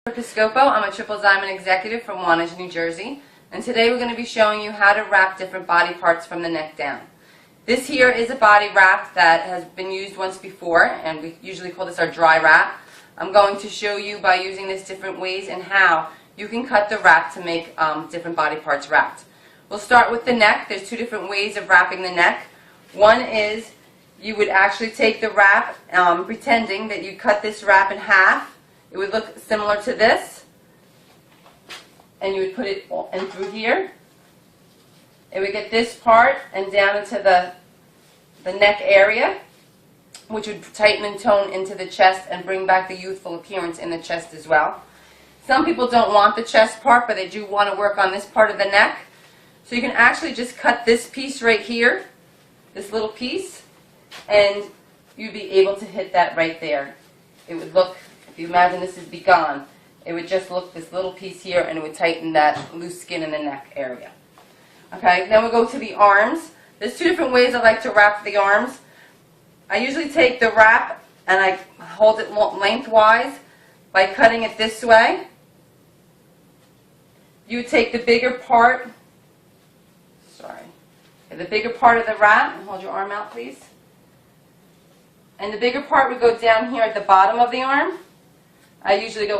Piscopo. I'm a Triple Diamond executive from Wantage, New Jersey, and today we're going to be showing you how to wrap different body parts from the neck down. This here is a body wrap that has been used once before, and we usually call this our dry wrap. I'm going to show you by using this different ways and how you can cut the wrap to make different body parts wrapped. We'll start with the neck. There's two different ways of wrapping the neck. One is you would actually take the wrap, pretending that you cut this wrap in half. It would look similar to this, and you would put it in through here. It would get this part and down into the neck area, which would tighten and tone into the chest and bring back the youthful appearance in the chest as well. Some people don't want the chest part, but they do want to work on this part of the neck. So you can actually just cut this piece right here, this little piece, and you'd be able to hit that right there. It would look, if you imagine this would be gone, it would just look this little piece here, and it would tighten that loose skin in the neck area. Okay, then we'll go to the arms. There's two different ways I like to wrap the arms. I usually take the wrap and I hold it lengthwise by cutting it this way. You would take the bigger part, the bigger part of the wrap, and hold your arm out please. And the bigger part would go down here at the bottom of the arm. I usually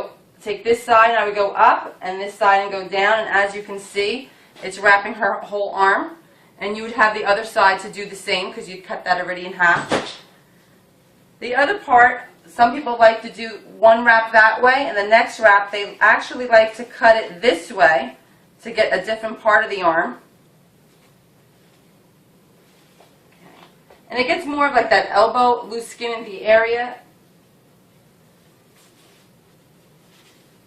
take this side and I would go up, and this side and go down, and as you can see, it's wrapping her whole arm. And you would have the other side to do the same because you'd cut that already in half. The other part, some people like to do one wrap that way, and the next wrap they actually like to cut it this way to get a different part of the arm. And it gets more of like that elbow, loose skin in the area.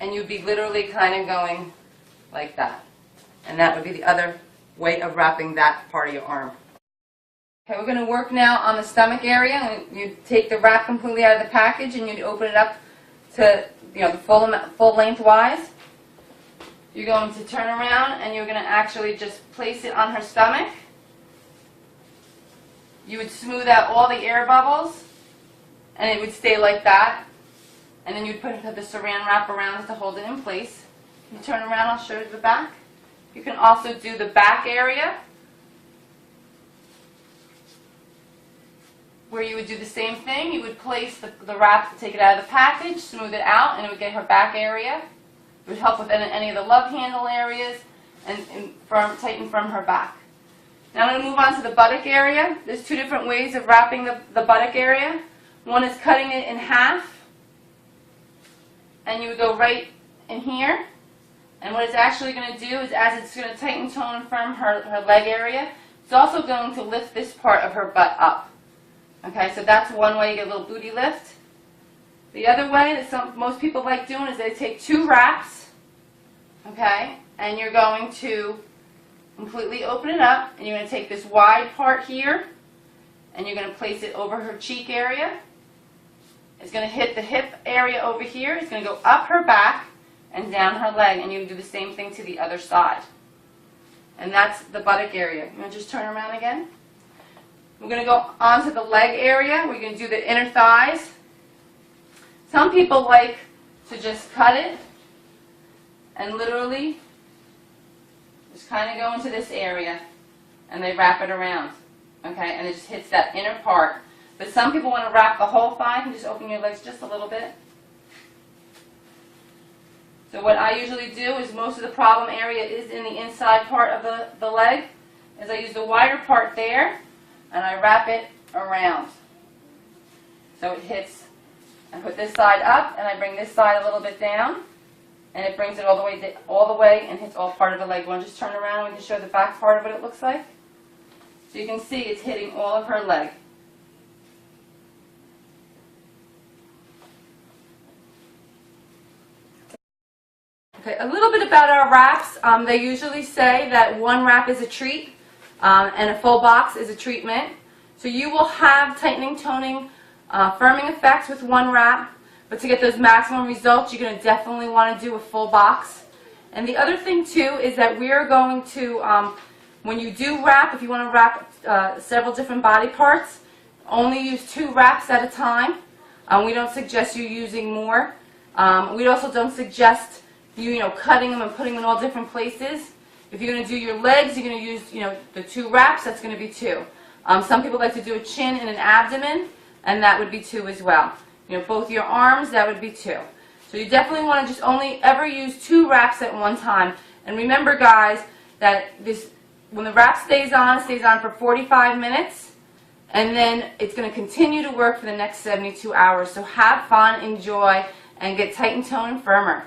And you'd be literally kind of going like that. And that would be the other way of wrapping that part of your arm. Okay, we're going to work now on the stomach area. You take the wrap completely out of the package and you'd open it up to the full lengthwise. You're going to turn around and you're going to actually just place it on her stomach. You would smooth out all the air bubbles, and it would stay like that. And then you'd put the saran wrap around it to hold it in place. You turn around, I'll show you the back. You can also do the back area, where you would do the same thing. You would place the wrap, take it out of the package, smooth it out, and it would get her back area. It would help with any of the love handle areas and tighten from her back. Now I'm going to move on to the buttock area. There's two different ways of wrapping the buttock area. One is cutting it in half, and you would go right in here. And what it's actually going to do is, as it's going to tighten, tone, and firm her leg area, it's also going to lift this part of her butt up. Okay, so that's one way you get a little booty lift. The other way that most people like doing is they take two wraps, okay, and you're going to completely open it up, and you're going to take this wide part here, and you're going to place it over her cheek area. It's going to hit the hip area over here. It's going to go up her back and down her leg, and you can do the same thing to the other side. And that's the buttock area. You want to just turn around again? We're going to go on to the leg area. We're going to do the inner thighs. Some people like to just cut it and literally just kind of go into this area, and they wrap it around, okay, and it just hits that inner part. But some people want to wrap the whole thigh. You can just open your legs just a little bit. So what I usually do is, most of the problem area is in the inside part of the leg, is I use the wider part there, and I wrap it around. So it hits, I put this side up, and I bring this side a little bit down, and it brings it all the way and hits all part of the leg. You want to just turn around and we can show the back part of what it looks like? So you can see it's hitting all of her leg. Okay, a little bit about our wraps. They usually say that one wrap is a treat and a full box is a treatment. So you will have tightening, toning, firming effects with one wrap. But to get those maximum results, you're going to definitely want to do a full box. And the other thing too is that we're going to, when you do wrap, if you want to wrap several different body parts, only use 2 wraps at a time. We don't suggest you using more. We also don't suggest you cutting them and putting them in all different places. If you're going to do your legs, you're going to use the 2 wraps. That's going to be 2. Some people like to do a chin and an abdomen, and that would be 2 as well. Both your arms, that would be 2. So you definitely want to just only ever use 2 wraps at one time. And remember, guys, that when the wrap stays on, it stays on for 45 minutes, and then it's going to continue to work for the next 72 hours. So have fun, enjoy, and get tight and toned and firmer.